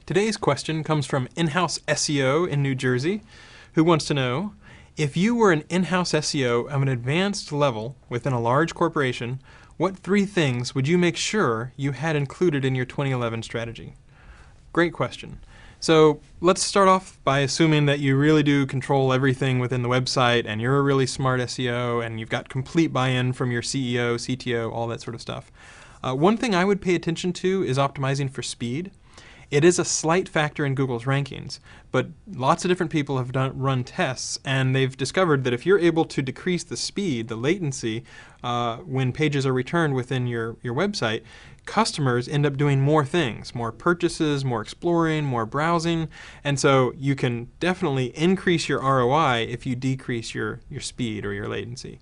Today's question comes from in-house SEO in New Jersey, who wants to know, if you were an in-house SEO of an advanced level within a large corporation, what 3 things would you make sure you had included in your 2011 strategy? Great question. So let's start off by assuming that you really do control everything within the website and you're a really smart SEO and you've got complete buy-in from your CEO, CTO, all that sort of stuff. One thing I would pay attention to is optimizing for speed. It is a slight factor in Google's rankings, but lots of different people have run tests, and they've discovered that if you're able to decrease the speed, the latency, when pages are returned within your website, customers end up doing more things, more purchases, more exploring, more browsing, and so you can definitely increase your ROI if you decrease your speed or your latency.